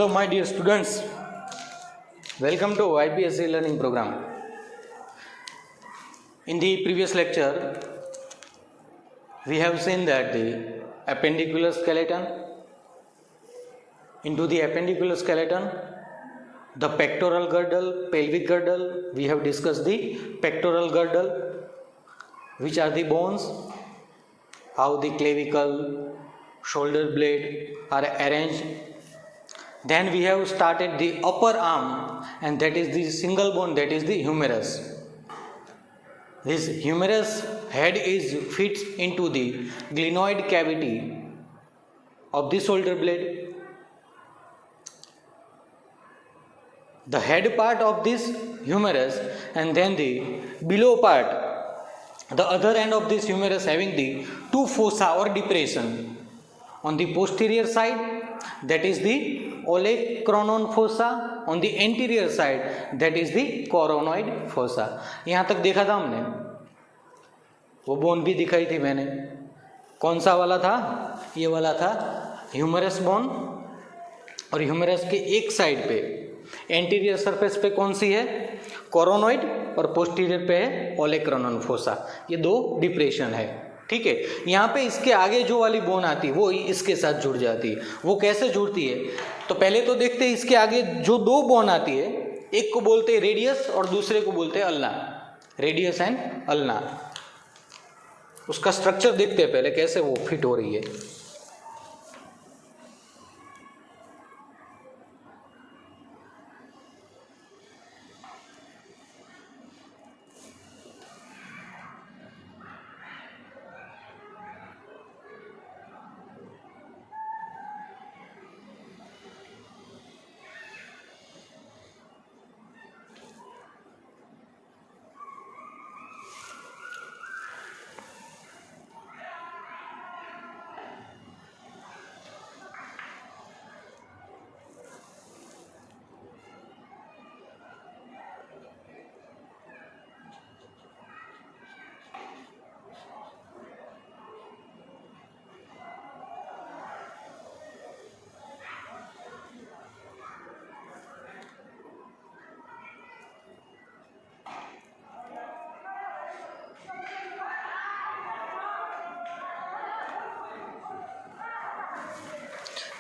Hello my dear students, welcome to IPSC learning program. In the previous lecture, we have seen that the appendicular skeleton, into the appendicular skeleton, the pectoral girdle, pelvic girdle, we have discussed the pectoral girdle, which are the bones, how the clavicle, shoulder blade are arranged. Then we have started the upper arm, and that is the single bone, that is the humerus. This humerus head is fits into the glenoid cavity of the shoulder blade. The head part of this humerus, and then the below part, the other end of this humerus having the two fossa or depression. On the posterior side, that is the olecranon fossa, on the anterior side, that is the coronoid fossa. यहाँ तक देखा था हमने, वो bone भी दिखाई थी मैंने. कौन सा वाला था? ये वाला था ह्यूमरस बोन. और ह्यूमरस के एक साइड पे एंटीरियर सरफेस पे कौन सी है? कोरोनॉइड, और पोस्टीरियर पे है ओलेक्रानन फोसा. ये दो डिप्रेशन है. ठीक है. यहाँ पे इसके आगे जो वाली बोन आती है वो इसके साथ जुड़ जाती है. वो कैसे जुड़ती है? तो पहले तो देखते हैं इसके आगे जो दो बोन आती है, एक को बोलते हैं रेडियस और दूसरे को बोलते हैं अल्ना. Radius and ulna. उसका स्ट्रक्चर देखते हैं पहले कैसे वो फिट हो रही है.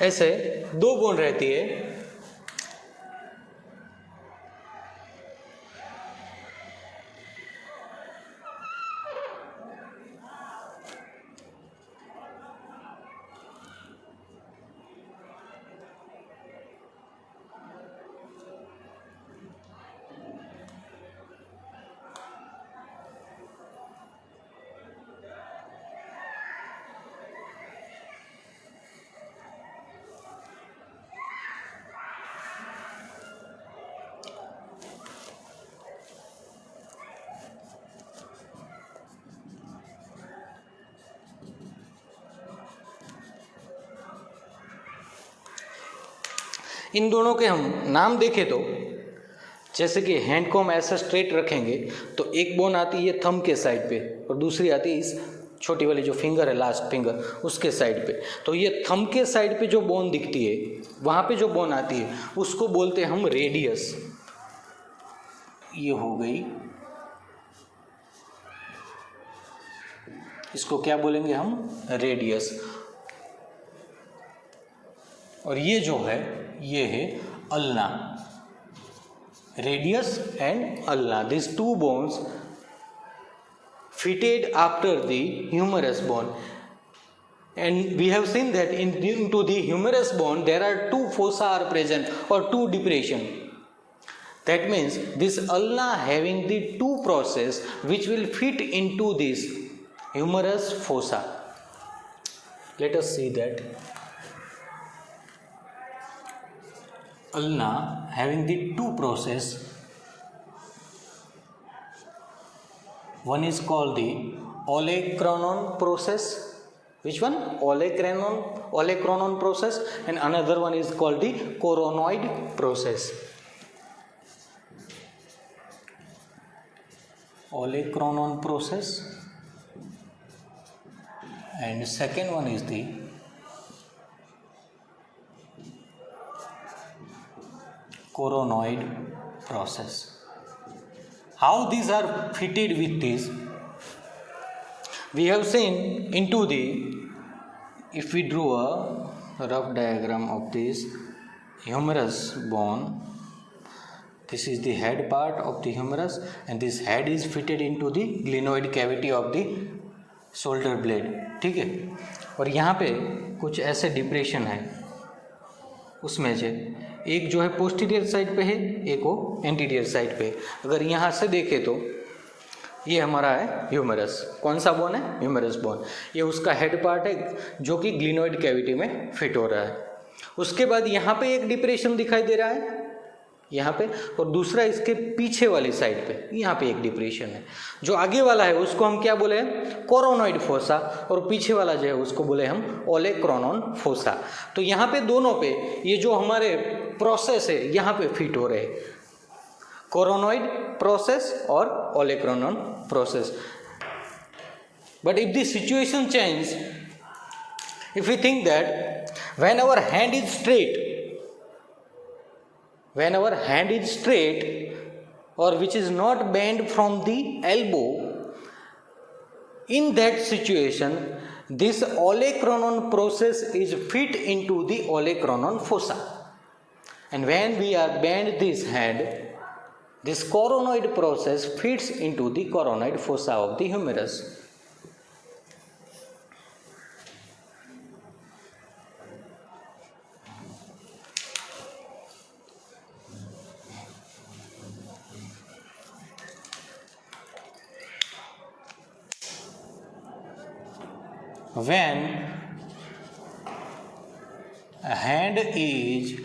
ऐसे दो बोन रहती है. इन दोनों के हम नाम देखें तो जैसे कि हैंड को हम ऐसा स्ट्रेट रखेंगे तो एक बोन आती है थंब के साइड पे और दूसरी आती है इस छोटी वाली जो फिंगर है, लास्ट फिंगर, उसके साइड पे. तो ये थंब के साइड पे जो बोन दिखती है, वहाँ पे जो बोन आती है उसको बोलते हैं हम रेडियस. ये हो गई, इसको क्या बोलेंगे हम? रेडियस. और ये जो है ये है ulna. Radius and ulna, this two bones fitted after the humerus bone. And we have seen that into the humerus bone there are two fossa are present or two depression. That means this ulna having the two process which will fit into this humerus fossa. Let us see that. Ulna having the two process, one is called the olecranon process. Which one? Olecranon process. And another one is called the coronoid process. Olecranon process, and second one is the coronoid process. How these are fitted with this? We have seen into the, if we drew a rough diagram of this humerus bone, this is the head part of the humerus and this head is fitted into the glenoid cavity of the shoulder blade. ठीक है, और यहाँ पे कुछ ऐसे depression है, उसमें से एक जो है पोस्टीरियर साइड पे है, एक वो एंटीरियर साइड पे है. अगर यहाँ से देखें तो ये हमारा है ह्यूमरस. कौन सा बोन है? Humerus bone. ये उसका हेड पार्ट है जो कि ग्लिनोइड कैविटी में फिट हो रहा है. उसके बाद यहाँ पे एक डिप्रेशन दिखाई दे रहा है यहाँ पे, और दूसरा इसके पीछे वाली साइड पे यहाँ पे एक डिप्रेशन है. जो आगे वाला है उसको हम क्या बोले हैं? कोरोनॉइड फोसा, और पीछे वाला जो है उसको बोले हम ओलेक्रोनॉन फोसा. तो यहाँ पे दोनों पे ये जो हमारे प्रोसेस है यहाँ पे फिट हो रहे हैं, कोरोनॉइड प्रोसेस और olecranon process. But if the situation change, if we think that when our hand is straight or which is not bent from the elbow, in that situation this olecranon process is fit into the olecranon fossa, and when we are bend this hand, this coronoid process fits into the coronoid fossa of the humerus. When a hand is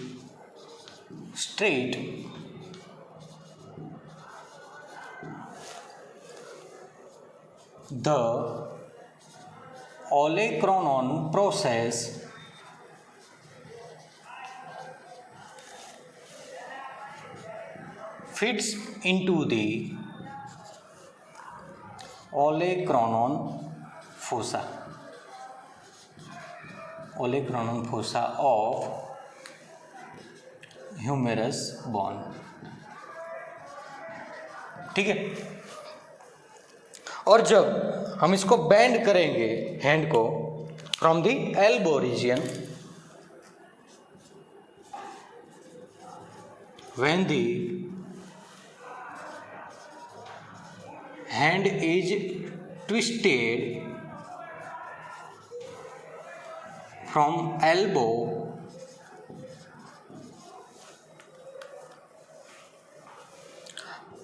straight, the olecranon process fits into the olecranon fossa. Olecranon fossa of humerus bone. ठीक है. और जब हम इसको bend करेंगे hand को from the elbow region, when the hand is twisted from elbow,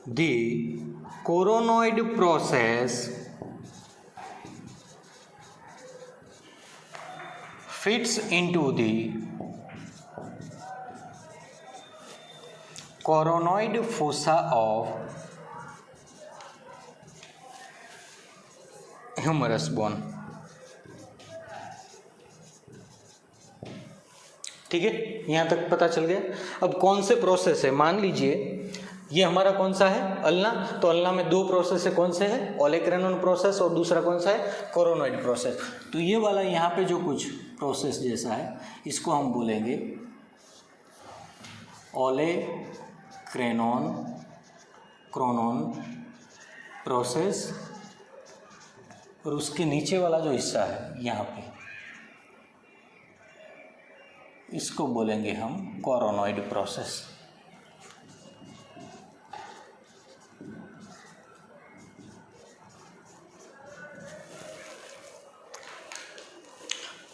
the coronoid process fits into the coronoid fossa of humerus bone. ठीक है, यहाँ तक पता चल गया. अब कौन से प्रोसेस है? मान लीजिए ये हमारा कौन सा है? अल्ना. तो अल्ना में दो प्रोसेस है. कौन से है? ओलेक्रेनॉन प्रोसेस, और दूसरा कौन सा है? Coronoid process. तो ये वाला यहाँ पे जो कुछ प्रोसेस जैसा है इसको हम बोलेंगे ओलेक्रेनॉन क्रोनॉन प्रोसेस, और उसके नीचे वाला जो हिस्सा है यहाँ पे इसको बोलेंगे हम कोरोनॉइड प्रोसेस.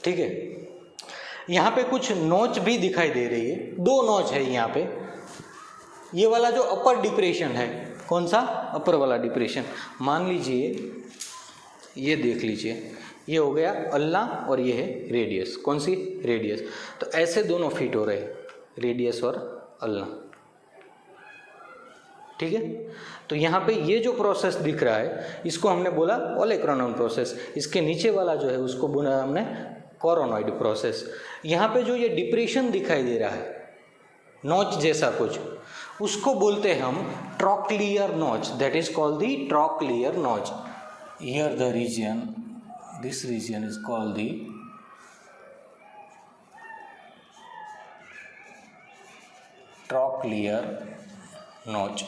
ठीक है. यहाँ पे कुछ नोच भी दिखाई दे रही है. दो नोच है यहाँ पे. ये वाला जो अपर डिप्रेशन है, कौन सा? अपर वाला डिप्रेशन. मान लीजिए ये देख लीजिए, ये हो गया अल्ना और ये है रेडियस. कौन सी? रेडियस. तो ऐसे दोनों फिट हो रहे, रेडियस और अल्ना. ठीक है. तो यहाँ पे ये जो प्रोसेस दिख रहा है इसको हमने बोला ओलेक्रोनॉन प्रोसेस. इसके नीचे वाला जो है उसको बोला हमने कोरोनॉइड प्रोसेस. यहाँ पे जो ये डिप्रेशन दिखाई दे रहा है, नोच जैसा कुछ, उसको बोलते हैं हम trochlear notch. That is called the trochlear notch. Here the region, this region is called the trochlear notch.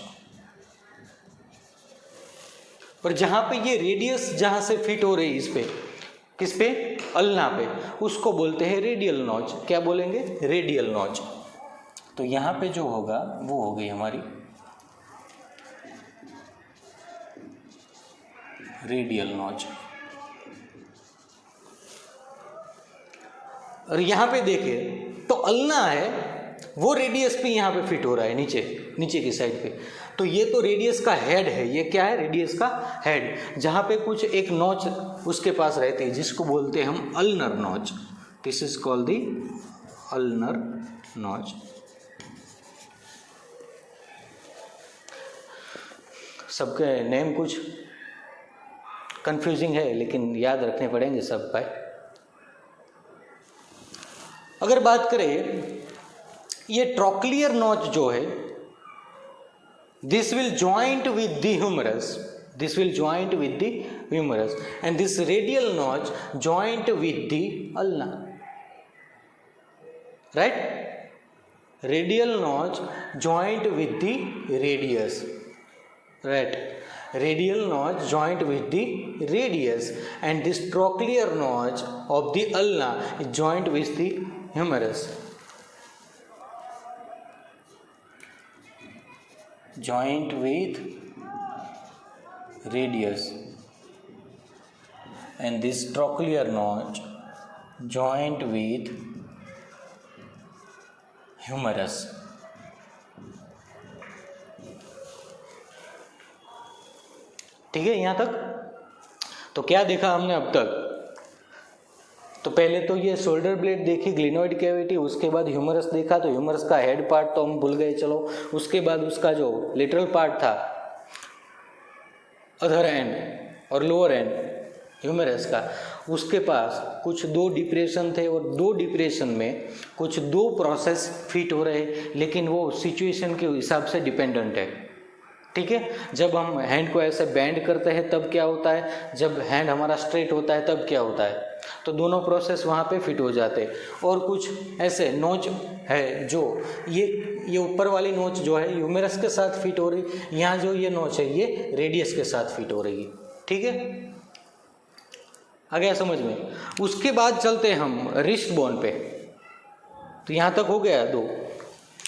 पर जहां पे ये रेडियस जहां से फिट हो रही है, इस पे, किस पे, अल्ना पे, उसको बोलते हैं रेडियल नोच। क्या बोलेंगे, रेडियल नोच। तो यहां पे जो होगा वो हो गई हमारी रेडियल नोच। और यहां पे देखें तो अल्ना है वो रेडियस पे यहां पे फिट हो रहा है, नीचे नीचे की साइड पे। तो ये तो रेडियस का हेड है, ये क्या है, रेडियस का हेड, जहां पे कुछ एक नोच उसके पास रहती है जिसको बोलते हैं हम अल्नर नोच। This is called the ulnar नोच। सबके नेम कुछ कंफ्यूजिंग है लेकिन याद रखने पड़ेंगे सब भाई। अगर बात करें ये ट्रॉक्लियर नोच जो है, this will joint with the humerus, this will joint with the humerus, and this radial notch joint with the ulna, right? Radial notch joint with the radius, right? Radial notch joint with the radius, and this trochlear notch of the ulna is joint with the humerus, joint with radius, and this trochlear notch joint with humerus. ठीक है यहाँ तक? तो क्या देखा हमने अब तक? तो पहले तो ये शोल्डर ब्लेड देखी, ग्लिनोइड कैविटी, उसके बाद ह्यूमरस देखा। तो ह्यूमरस का हेड पार्ट तो हम भूल गए, चलो। उसके बाद उसका जो लेटरल पार्ट था, अदर एंड और लोअर एंड ह्यूमरस का, उसके पास कुछ दो डिप्रेशन थे और दो डिप्रेशन में कुछ दो प्रोसेस फिट हो रहे, लेकिन वो सिचुएशन के हिसाब से डिपेंडेंट है। ठीक है, जब हम हैंड को ऐसे बेंड करते हैं तब क्या होता है, जब हैंड हमारा स्ट्रेट होता है तब क्या होता है, तो दोनों प्रोसेस वहाँ पे फिट हो जाते हैं। और कुछ ऐसे नोच है जो ये ऊपर वाली नोच जो है ह्यूमेरस के साथ फिट हो रही, यहाँ जो ये नोच है ये रेडियस के साथ फिट हो रही है। ठीक है, आ गया समझ में? उसके बाद चलते हैं हम रिस्ट बोन पे। तो यहाँ तक हो गया दो,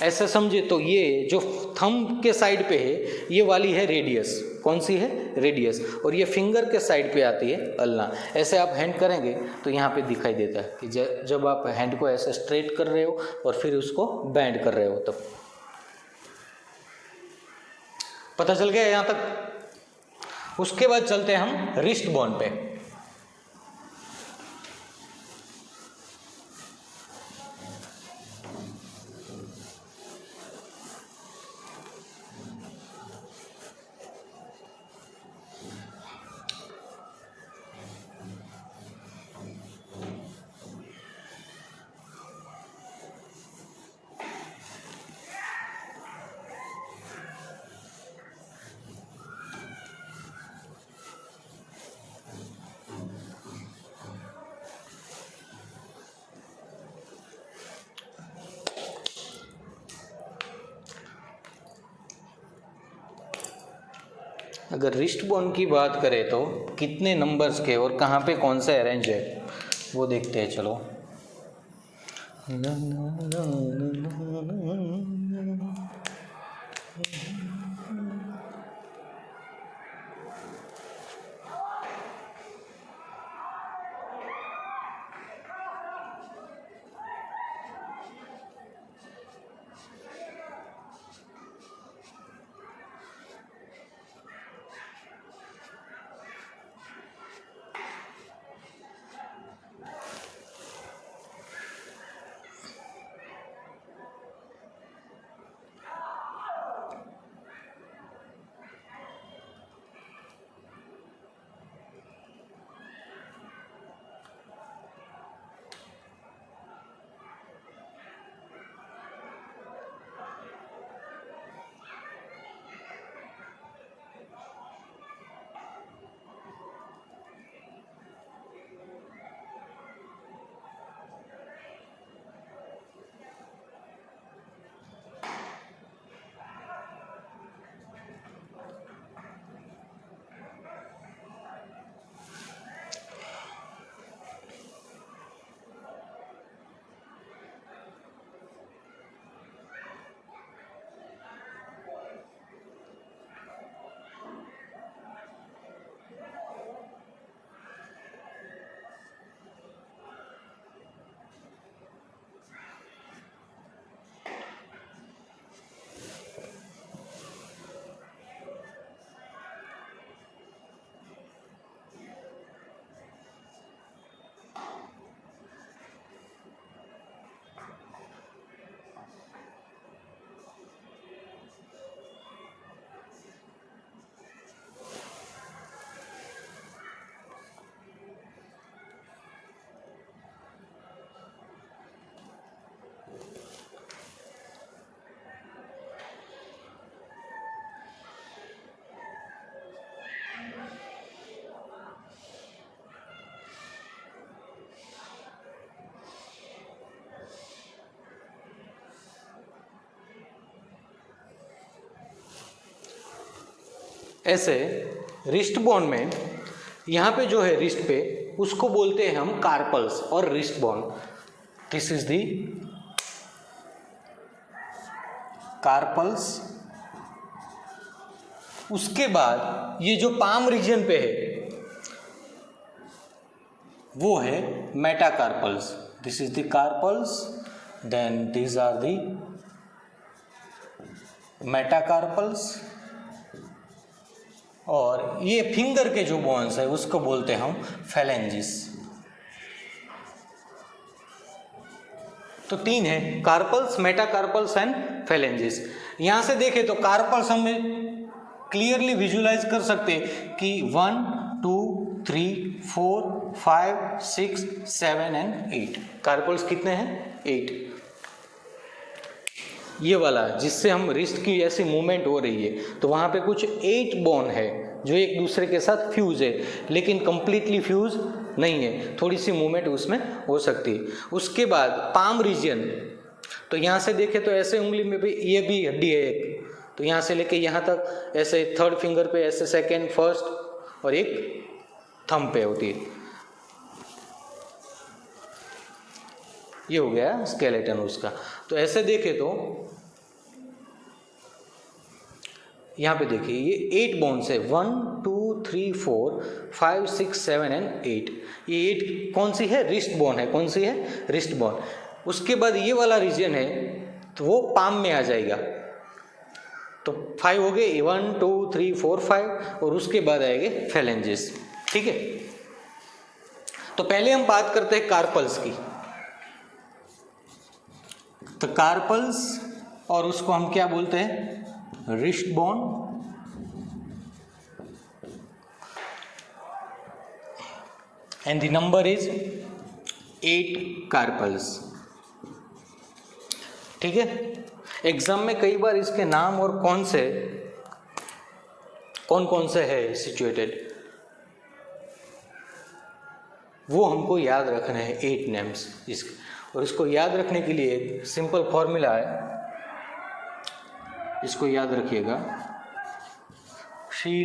ऐसे समझे तो ये जो थंब के साइड पे है ये वाली है रेडियस। कौन सी है? रेडियस। और ये फिंगर के साइड पे आती है अल्ना। ऐसे आप हैंड करेंगे तो यहाँ पे दिखाई देता है कि जब आप हैंड को ऐसे स्ट्रेट कर रहे हो और फिर उसको बैंड कर रहे हो तब। पता चल गया यहाँ तक? उसके बाद चलते हैं हम रिस्ट बोन पे। अगर रिस्ट बोन की बात करें तो कितने नंबर्स के और कहाँ पे कौन सा अरेंज है वो देखते हैं, चलो। ऐसे रिस्ट बोन में यहाँ पे जो है रिस्ट पे, उसको बोलते हैं हम कार्पल्स और wrist bone. This is the carpals. उसके बाद ये जो पाम रीजन पे है वो है metacarpals. This is the carpals, then these are the metacarpals. और ये फिंगर के जो बोन्स है उसको बोलते हैं हम फेलेंजिस। तो तीन है, कार्पल्स, मेटाकार्पल्स एंड फेलेंजिस। यहां से देखें तो कार्पल्स हम क्लियरली विजुलाइज कर सकते हैं कि 1 2 3 4 5 6 7 एंड 8। कार्पल्स कितने हैं? 8। ये वाला जिससे हम रिस्ट की ऐसी मूवमेंट हो रही है, तो वहाँ पे कुछ 8 बोन है जो एक दूसरे के साथ फ्यूज है, लेकिन कंप्लीटली फ्यूज नहीं है, थोड़ी सी मूवमेंट उसमें हो सकती है। उसके बाद पाम रीजन, तो यहाँ से देखें तो ऐसे उंगली में भी ये भी हड्डी है एक, तो यहाँ से लेके यहाँ तक ऐसे थर्ड फिंगर पे ऐसे सेकेंड, फर्स्ट और एक थंब पे होती है। ये हो गया स्केलेटन उसका। तो ऐसे देखें तो यहाँ पे देखिए ये 8 बोन्स है, 1 2 3 4 5 6 7 एंड 8। ये 8 कौन सी है? रिस्ट बोन है। कौन सी है? Wrist bone. उसके बाद ये वाला रीजन है तो वो पाम में आ जाएगा। तो 5 हो गए, 1 2 3 4 5, और उसके बाद आएंगे फेलेंजिस। ठीक है, तो पहले हम बात करते हैं कार्पल्स की। तो कार्पल्स, और उसको हम क्या बोलते हैं? Wrist bone. And the number is 8 carpals. ठीक है, एग्जाम में कई बार इसके नाम और कौन कौन से है सिचुएटेड, वो हमको याद रखना है, 8 नेम्स इसके। और इसको याद रखने के लिए एक सिंपल फॉर्मूला है, इसको याद रखिएगा। She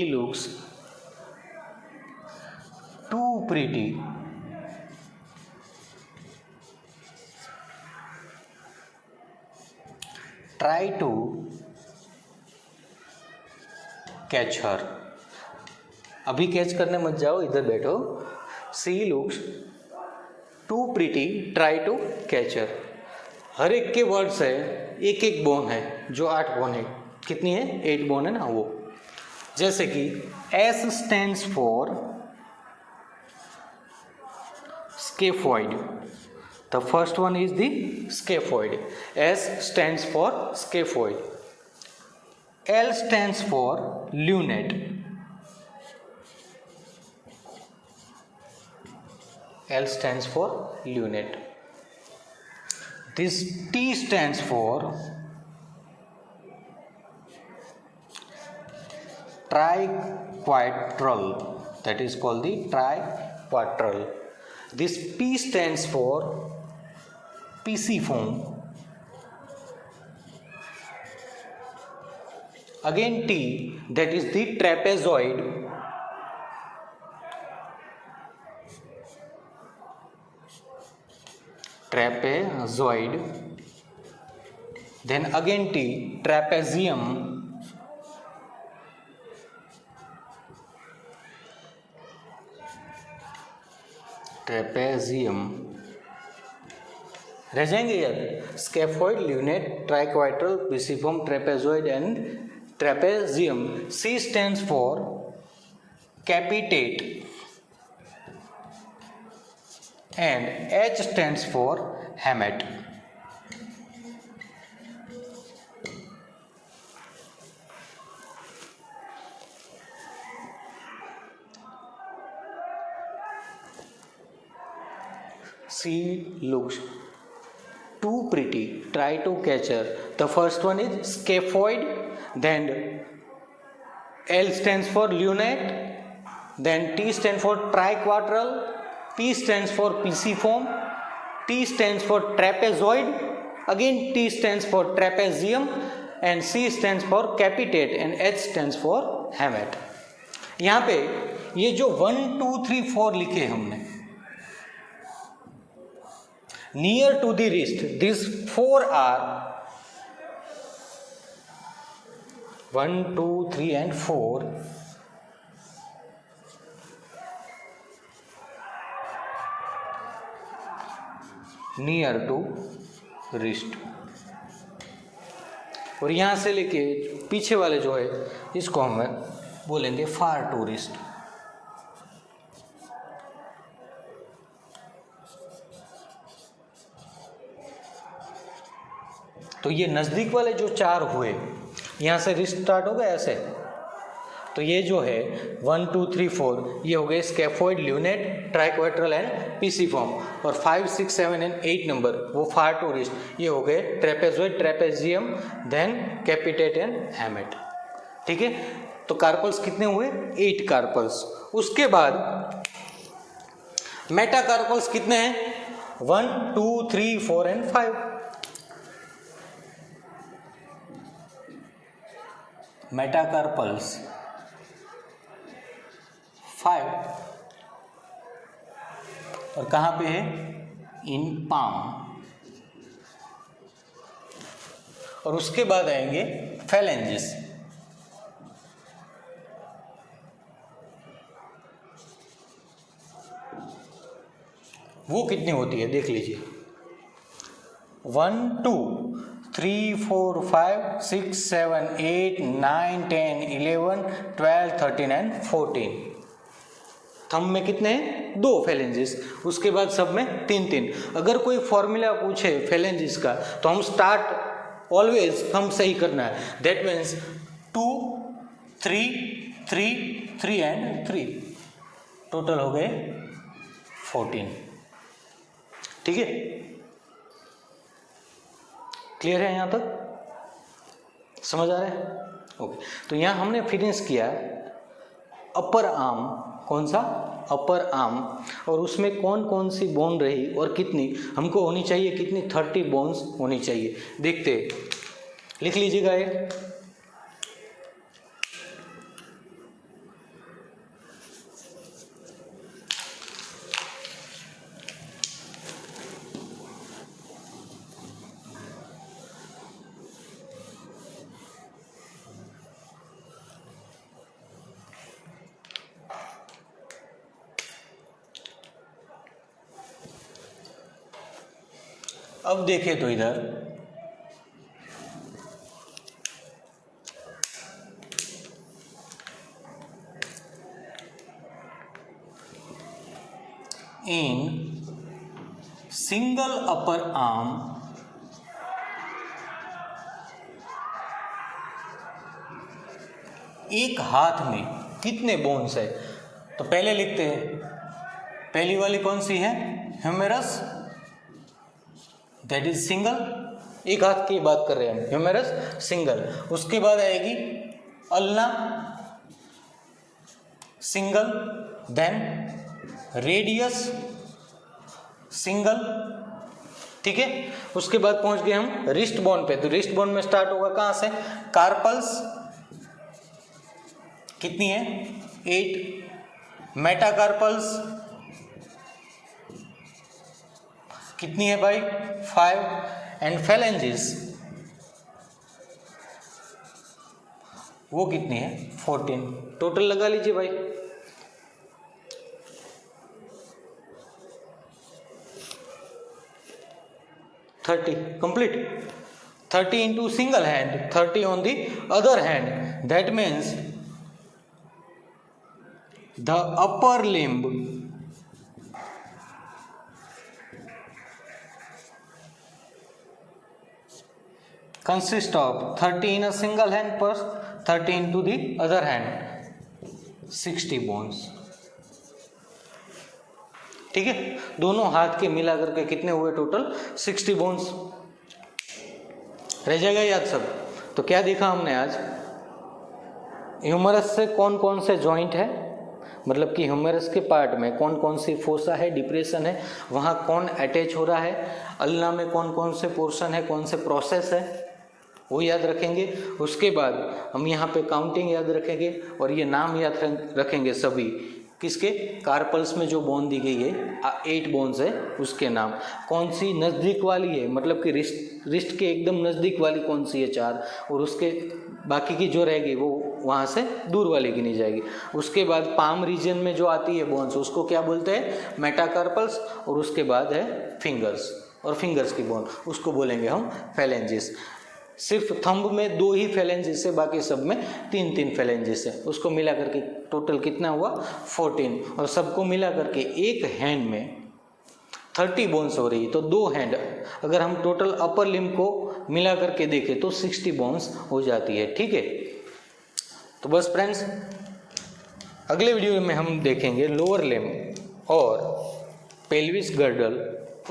looks too pretty try to catch her. अभी कैच करने मत जाओ, इधर बैठो। She looks too pretty try to catch her. हर एक के वर्ड्स है, एक एक बोन है, जो 8 बोन है। कितनी है? 8 बोन है ना वो। जैसे कि S stands for scaphoid. The first one is the scaphoid. S stands for scaphoid. L stands for lunate. L stands for lunate. This T stands for triquetral. That is called the triquetral. This P stands for pisiform. Again T, that is the trapezoid. Trapezoid. Then again T, trapezium. Trapezium रह जाएंगे यार। Scaphoid, lunate, triquetral, pisiform, trapezoid and trapezium. C stands for capitate and H stands for hamate. She looks too pretty, try to catch her. The first one is scaphoid, then L stands for lunate, then T stands for triquetral, P stands for pisiform, T stands for trapezoid, Again T stands for trapezium and C stands for capitate and H stands for hamate. यहाँ पे ये जो 1 2 3 4 लिखे हमने near to the wrist, these 4 are 1 2 3 and 4 near to wrist, और यहाँ से लेके पीछे वाले जो है इसको हम बोलेंगे far to wrist. तो ये नज़दीक वाले जो 4 हुए, यहाँ से रिस्ट स्टार्ट हो गया ऐसे, तो ये जो है 1 2 3 4 ये हो गए स्कैफोइड, ल्यूनेट, ट्राइक्वेट्रल एंड पीसीफॉर्म, और 5 6 7 एंड 8 नंबर वो फार टू रिस्ट, ये हो गए trapezoid, trapezium, then capitate and hamate. ठीक है, तो कार्पल्स कितने हुए? 8 कार्पल्स. उसके बाद मेटाकार्पल्स कितने हैं? 1 2 3 4 एंड 5. मेटाकार्पल्स 5, और कहाँ पे है? इन पाम. और उसके बाद आएंगे फैलेंजेस. वो कितनी होती है देख लीजिए. 1 2 3 4 5 6 7 8 9 10 11 12 13 एंड 14. थंब में कितने हैं? 2 फैलेंजेस. उसके बाद सब में 3 3. अगर कोई फॉर्मूला पूछे फैलेंजेस का तो हम स्टार्ट ऑलवेज थंब से ही करना है. That means 2 3 3 3 and 3. टोटल हो गए 14. ठीक है, क्लियर है यहाँ तक? समझ आ रहा है? ओके. तो यहाँ हमने फिनिश किया अपर आर्म. कौन सा? Upper arm. और उसमें कौन कौन सी बोन रही और कितनी हमको होनी चाहिए, कितनी? 30 बोन्स होनी चाहिए. देखते, लिख लीजिएगा ये. अब देखें तो इधर इन सिंगल अपर आर्म एक हाथ में कितने बोन्स है? तो पहले लिखते हैं. पहली वाली कौन सी है? ह्यूमेरस, दैट इज सिंगल. एक हाथ की बात कर रहे हैं हम, ह्यूमेरस सिंगल. उसके बाद आएगी ulna single, then radius single. ठीक है, उसके बाद पहुंच गए हम रिस्ट बोन पे. तो रिस्ट बोन में स्टार्ट होगा कहां से? कार्पल्स कितनी है? 8. मेटाकार्पल्स कितनी है भाई? 5. एंड फैलेंजेस वो कितनी है? 14. टोटल लगा लीजिए भाई. Thirty complete. 30 into single hand, 30 on the other hand. That means the upper limb consists of 30 in a single hand plus 30 into the other hand, 60 bones. ठीक है, दोनों हाथ के मिला करके कितने हुए टोटल? 60 बोन्स. रह जाएगा याद सब. तो क्या देखा हमने आज? ह्यूमरस से कौन कौन से जॉइंट है? मतलब कि ह्यूमरस के पार्ट में कौन कौन सी फोसा है, डिप्रेशन है, वहाँ कौन अटैच हो रहा है, अल्ना में कौन कौन से पोर्शन है, कौन से प्रोसेस है, वो याद रखेंगे। उसके बाद हम यहाँ पे काउंटिंग याद रखेंगे और ये नाम याद रखेंगे सभी किसके, कार्पल्स में जो बोन दी गई है 8 बोन्स है उसके नाम, कौन सी नज़दीक वाली है, मतलब कि रिस्ट के एकदम नज़दीक वाली कौन सी है 4, और उसके बाकी की जो रहेगी वो वहाँ से दूर वाली गिनी जाएगी। उसके बाद पाम रीजन में जो आती है बोन्स उसको क्या बोलते हैं, मेटाकार्पल्स, और उसके बाद है फिंगर्स, और फिंगर्स की बोन उसको बोलेंगे हम फेलेंजिस। सिर्फ थंब में 2 ही फेलेंजिस है, बाकी सब में 3-3 फेलेंजिस है। उसको मिला करके टोटल कितना हुआ 14, और सबको मिला करके एक हैंड में 30 बोन्स हो रही, तो 2 हैंड अगर हम टोटल अपर लिम्ब को मिला करके देखें तो 60 बोन्स हो जाती है। ठीक है, तो बस फ्रेंड्स अगले वीडियो में हम देखेंगे लोअर लिम्ब और पेल्विस गर्डल,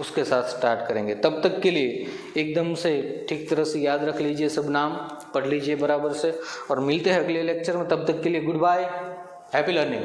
उसके साथ स्टार्ट करेंगे। तब तक के लिए एकदम से ठीक तरह से याद रख लीजिए, सब नाम पढ़ लीजिए बराबर से, और मिलते हैं अगले लेक्चर में। तब तक के लिए गुड बाय, हैप्पी लर्निंग।